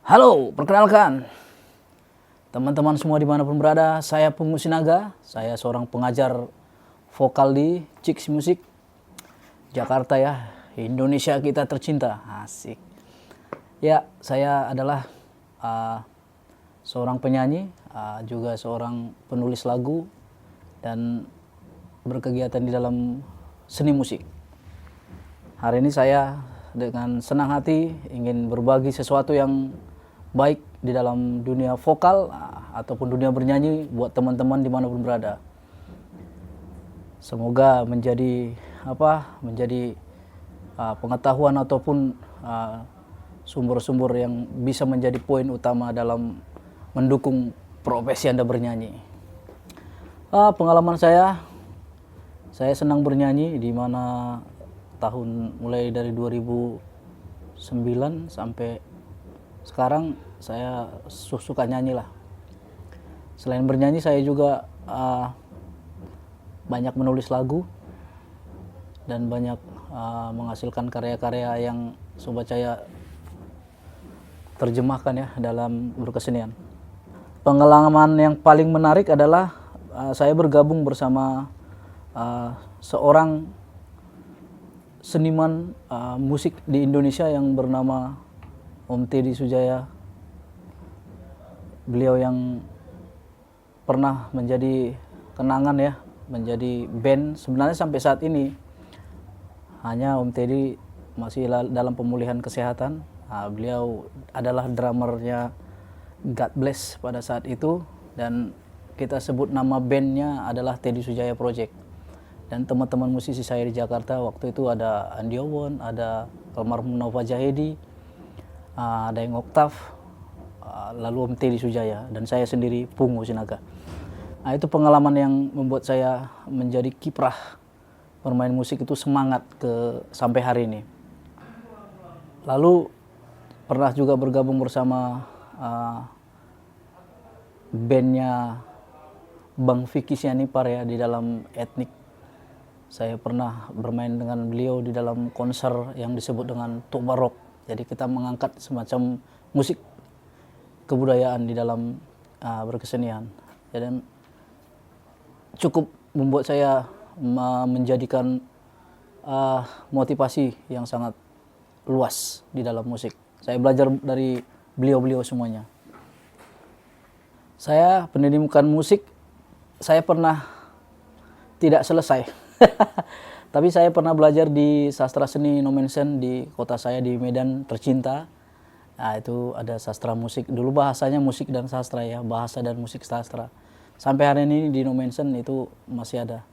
Halo, perkenalkan teman-teman semua dimanapun berada, saya Pungu Sinaga. Saya seorang pengajar vokal di Chicks Music Jakarta ya, Indonesia kita tercinta. Asik. Ya, saya adalah seorang penyanyi, juga seorang penulis lagu dan berkegiatan di dalam seni musik. Hari ini saya dengan senang hati ingin berbagi sesuatu yang baik di dalam dunia vokal ataupun dunia bernyanyi buat teman-teman dimanapun berada. Semoga menjadi pengetahuan ataupun sumber-sumber yang bisa menjadi poin utama dalam mendukung profesi Anda bernyanyi. Pengalaman saya senang bernyanyi di mana tahun mulai dari 2009 sampai sekarang saya suka nyanyi lah. Selain bernyanyi saya juga banyak menulis lagu dan banyak menghasilkan karya-karya yang sobat saya terjemahkan ya dalam berkesenian. Pengalaman yang paling menarik adalah saya bergabung bersama seorang seniman musik di Indonesia yang bernama Om Teddy Sujaya. Beliau yang pernah menjadi kenangan ya, menjadi band. Sebenarnya sampai saat ini hanya Om Teddy masih dalam pemulihan kesehatan. Beliau adalah drummernya God Bless pada saat itu, dan kita sebut nama bandnya adalah Teddy Sujaya Project. Dan teman-teman musisi saya di Jakarta waktu itu ada Andi Owon, ada almarhum Nova Jahedi, ada yang Oktav, lalu Om Teddy Sujaya, dan saya sendiri Pungu Sinaga. Itu pengalaman yang membuat saya menjadi kiprah bermain musik itu semangat sampai hari ini. Lalu pernah juga bergabung bersama bandnya Bang Vicky Sianipar ya di dalam etnik. Saya pernah bermain dengan beliau di dalam konser yang disebut dengan Tok Barok. Jadi kita mengangkat semacam musik kebudayaan di dalam berkesenian. Dan cukup membuat saya menjadikan motivasi yang sangat luas di dalam musik. Saya belajar dari beliau-beliau semuanya. Saya pendidikan musik, saya pernah tidak selesai. Tapi saya pernah belajar di sastra seni Nomensen di kota saya di Medan tercinta. Itu ada sastra musik. Dulu bahasanya musik dan sastra ya, bahasa dan musik sastra. Sampai hari ini di Nomensen itu masih ada.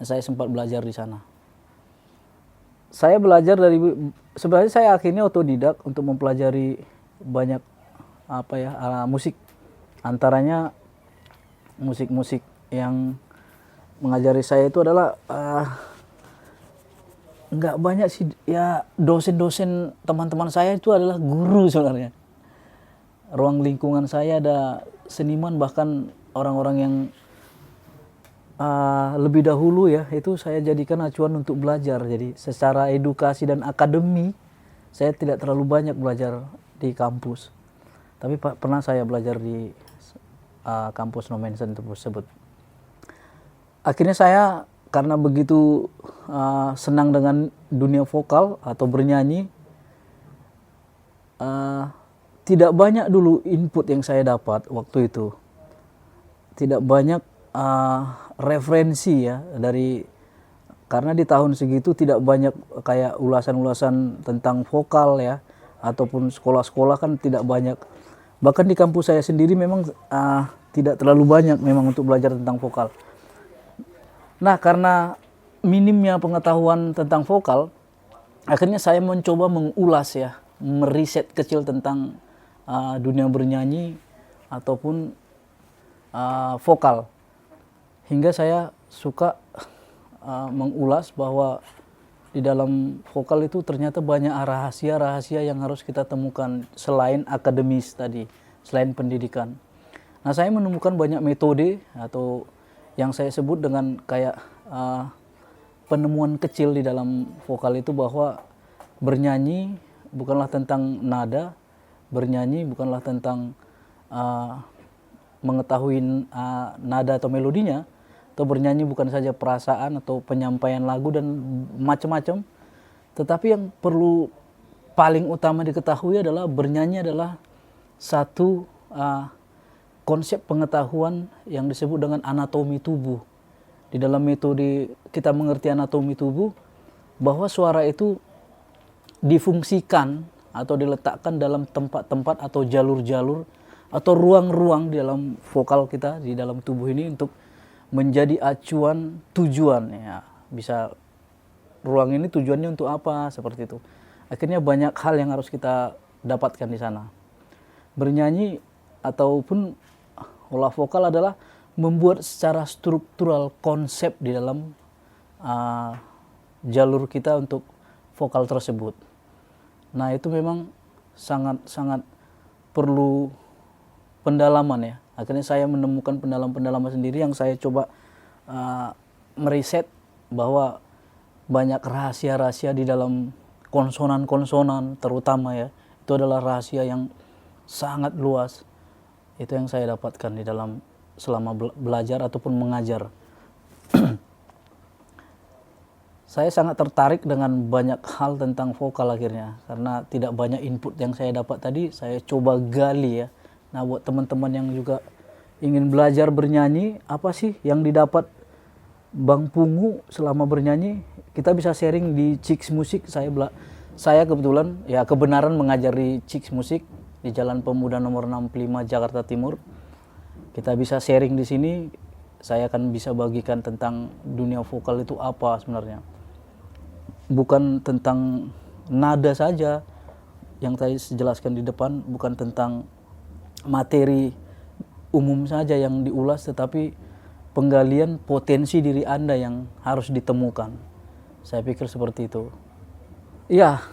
Dan saya sempat belajar di sana. Saya belajar sebenarnya saya akhirnya otodidak untuk mempelajari banyak musik. Antaranya musik-musik yang mengajari saya itu adalah nggak banyak sih ya, dosen-dosen teman-teman saya itu adalah guru sebenarnya. Ruang lingkungan saya ada seniman, bahkan orang-orang yang lebih dahulu ya, itu saya jadikan acuan untuk belajar. Jadi secara edukasi dan akademi saya tidak terlalu banyak belajar di kampus, tapi pernah saya belajar di kampus Nomensen tersebut. Akhirnya saya karena begitu senang dengan dunia vokal atau bernyanyi, tidak banyak dulu input yang saya dapat waktu itu. Tidak banyak referensi ya karena di tahun segitu tidak banyak kayak ulasan-ulasan tentang vokal ya, ataupun sekolah-sekolah kan tidak banyak. Bahkan di kampus saya sendiri memang tidak terlalu banyak memang untuk belajar tentang vokal. Nah, karena minimnya pengetahuan tentang vokal, akhirnya saya mencoba mengulas ya, meriset kecil tentang dunia bernyanyi ataupun vokal. Hingga saya suka mengulas bahwa di dalam vokal itu ternyata banyak rahasia-rahasia yang harus kita temukan selain akademis tadi, selain pendidikan. Nah, saya menemukan banyak metode atau yang saya sebut dengan kayak penemuan kecil di dalam vokal itu, bahwa bernyanyi bukanlah tentang nada, Bernyanyi bukanlah tentang mengetahui nada atau melodinya, atau bernyanyi bukan saja perasaan atau penyampaian lagu dan macam-macam, tetapi yang perlu paling utama diketahui adalah bernyanyi adalah satu konsep pengetahuan yang disebut dengan anatomi tubuh. Di dalam metode kita mengerti anatomi tubuh, bahwa suara itu difungsikan atau diletakkan dalam tempat-tempat atau jalur-jalur atau ruang-ruang di dalam vokal kita, di dalam tubuh ini untuk menjadi acuan tujuan. Ya, bisa ruang ini tujuannya untuk apa, seperti itu. Akhirnya banyak hal yang harus kita dapatkan di sana. Bernyanyi ataupun olah vokal adalah membuat secara struktural konsep di dalam jalur kita untuk vokal tersebut. Nah, itu memang sangat perlu pendalaman ya. Akhirnya saya menemukan pendalaman sendiri yang saya coba meriset bahwa banyak rahasia-rahasia di dalam konsonan-konsonan terutama ya. Itu adalah rahasia yang sangat luas. Itu yang saya dapatkan di dalam selama belajar ataupun mengajar. Saya sangat tertarik dengan banyak hal tentang vokal akhirnya, karena tidak banyak input yang saya dapat tadi, saya coba gali ya. Nah, buat teman-teman yang juga ingin belajar bernyanyi, apa sih yang didapat Bang Pungu selama bernyanyi? Kita bisa sharing di Chicks Music. Saya kebetulan ya kebenaran mengajar di Chicks Music di Jalan Pemuda nomor 65 Jakarta Timur. Kita bisa sharing di sini. Saya akan bisa bagikan tentang dunia vokal itu apa sebenarnya. Bukan tentang nada saja yang tadi jelaskan di depan, bukan tentang materi umum saja yang diulas, tetapi penggalian potensi diri Anda yang harus ditemukan. Saya pikir seperti itu. Ya,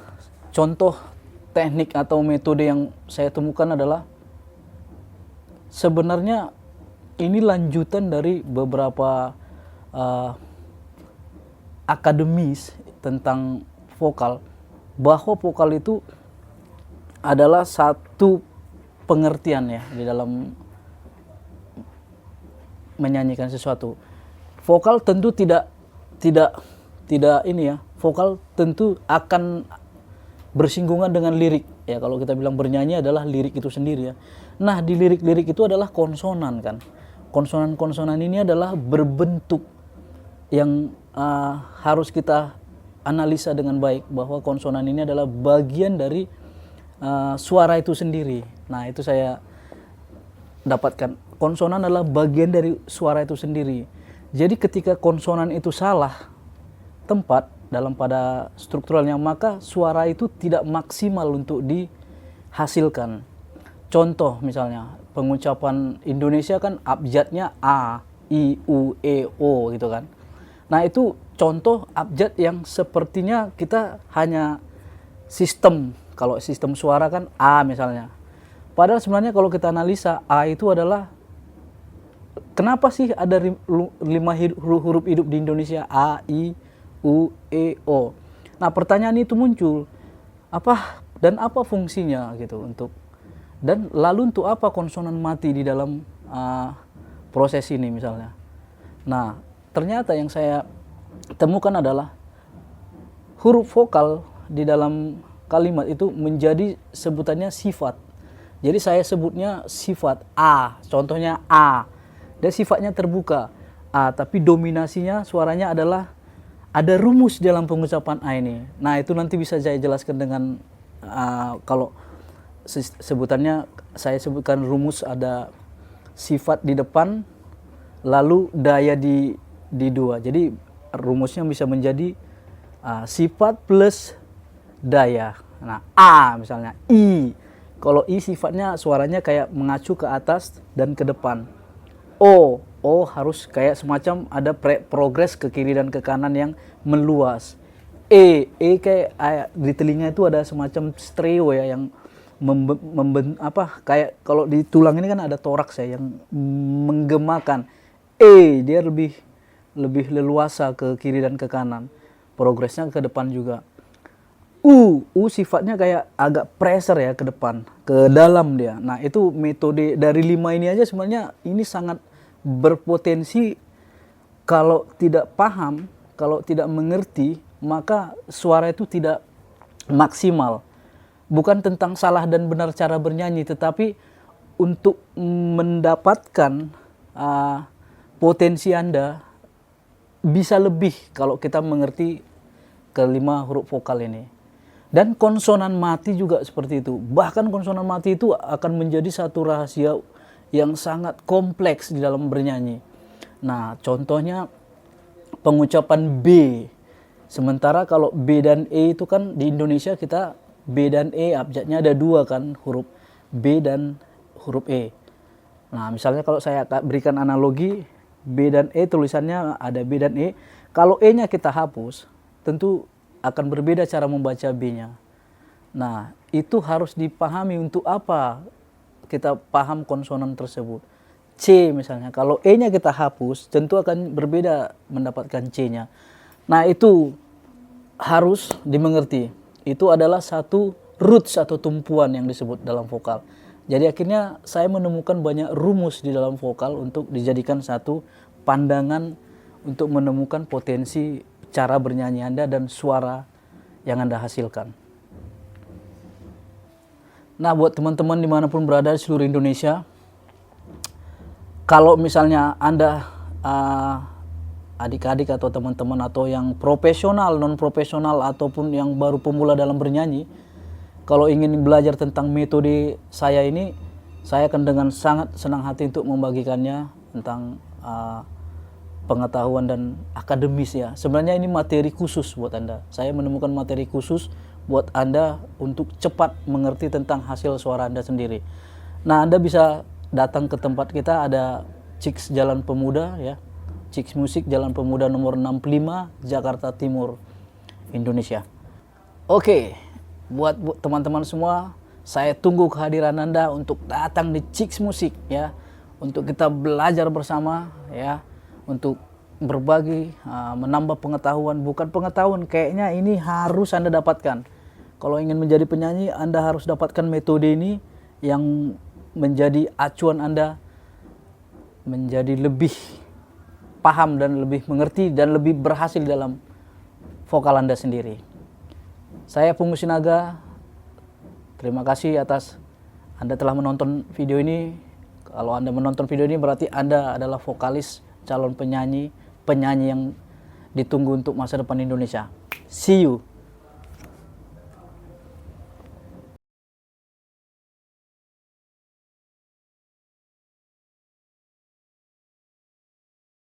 contoh teknik atau metode yang saya temukan adalah sebenarnya ini lanjutan dari beberapa akademis tentang vokal, bahwa vokal itu adalah satu pengertian ya di dalam menyanyikan sesuatu. Vokal tentu tidak ini ya. Vokal tentu akan bersinggungan dengan lirik ya. Kalau kita bilang bernyanyi adalah lirik itu sendiri ya. Nah, di lirik-lirik itu adalah konsonan kan. Konsonan-konsonan ini adalah berbentuk yang harus kita analisa dengan baik, bahwa konsonan ini adalah bagian dari suara itu sendiri. Nah, itu saya dapatkan. Konsonan adalah bagian dari suara itu sendiri. Jadi ketika konsonan itu salah tempat pada strukturalnya, maka suara itu tidak maksimal untuk dihasilkan. Contoh misalnya, pengucapan Indonesia kan abjadnya A, I, U, E, O gitu kan. Nah, itu contoh abjad yang sepertinya kita hanya sistem, kalau sistem suara kan A misalnya. Padahal sebenarnya kalau kita analisa, A itu adalah, kenapa sih ada 5 huruf hidup di Indonesia? A, I, U, E, O. Nah, pertanyaan itu muncul, apa fungsinya gitu, dan lalu untuk apa konsonan mati di dalam proses ini misalnya. Nah, ternyata yang saya temukan adalah huruf vokal di dalam kalimat itu menjadi sebutannya sifat. Jadi saya sebutnya sifat A, contohnya A. Dan sifatnya terbuka A, tapi dominasinya suaranya adalah ada rumus dalam pengucapan A ini. Nah, itu nanti bisa saya jelaskan dengan kalau sebutannya saya sebutkan rumus, ada sifat di depan lalu daya di dua. Jadi rumusnya bisa menjadi sifat plus daya. Nah, A misalnya, I. Kalau I sifatnya suaranya kayak mengacu ke atas dan ke depan. O harus kayak semacam ada progres ke kiri dan ke kanan yang meluas. E kayak di telinga itu ada semacam stereo ya, yang kayak kalau di tulang ini kan ada toraks ya yang menggemakan. Dia lebih leluasa ke kiri dan ke kanan, progresnya ke depan juga. U sifatnya kayak agak pressure ya ke depan, ke dalam dia. Nah itu metode dari 5 ini aja sebenarnya ini sangat berpotensi kalau tidak paham, kalau tidak mengerti, maka suara itu tidak maksimal. Bukan tentang salah dan benar cara bernyanyi, tetapi untuk mendapatkan potensi Anda bisa lebih kalau kita mengerti kelima huruf vokal ini. Dan konsonan mati juga seperti itu. Bahkan konsonan mati itu akan menjadi satu rahasia yang sangat kompleks di dalam bernyanyi. Nah, contohnya pengucapan B. Sementara kalau B dan E itu kan di Indonesia kita B dan E abjadnya ada 2 kan, huruf B dan huruf E. Nah, misalnya kalau saya berikan analogi, B dan E tulisannya ada B dan E. Kalau E-nya kita hapus, tentu akan berbeda cara membaca B-nya. Nah, itu harus dipahami untuk apa kita paham konsonan tersebut. C misalnya, kalau E-nya kita hapus, tentu akan berbeda mendapatkan C-nya. Nah, itu harus dimengerti. Itu adalah satu roots atau tumpuan yang disebut dalam vokal. Jadi akhirnya saya menemukan banyak rumus di dalam vokal untuk dijadikan satu pandangan untuk menemukan potensi cara bernyanyi Anda dan suara yang Anda hasilkan. Nah, buat teman-teman dimanapun berada di seluruh Indonesia, kalau misalnya Anda adik-adik atau teman-teman atau yang profesional, non-profesional ataupun yang baru pemula dalam bernyanyi, kalau ingin belajar tentang metode saya ini, saya akan dengan sangat senang hati untuk membagikannya tentang pengetahuan dan akademis ya. Sebenarnya ini materi khusus buat Anda. Saya menemukan materi khusus buat Anda untuk cepat mengerti tentang hasil suara Anda sendiri. Nah, Anda bisa datang ke tempat kita, ada Chicks Jalan Pemuda ya. Chicks Musik Jalan Pemuda nomor 65, Jakarta Timur, Indonesia. Oke, buat teman-teman semua, saya tunggu kehadiran Anda untuk datang di Chicks Musik ya. Untuk kita belajar bersama ya. Untuk berbagi, menambah pengetahuan. Bukan pengetahuan, kayaknya ini harus Anda dapatkan. Kalau ingin menjadi penyanyi, Anda harus dapatkan metode ini yang menjadi acuan Anda menjadi lebih paham dan lebih mengerti dan lebih berhasil dalam vokal Anda sendiri. Saya Pungu Sinaga, terima kasih atas Anda telah menonton video ini. Kalau Anda menonton video ini berarti Anda adalah vokalis, calon penyanyi yang ditunggu untuk masa depan Indonesia. See you.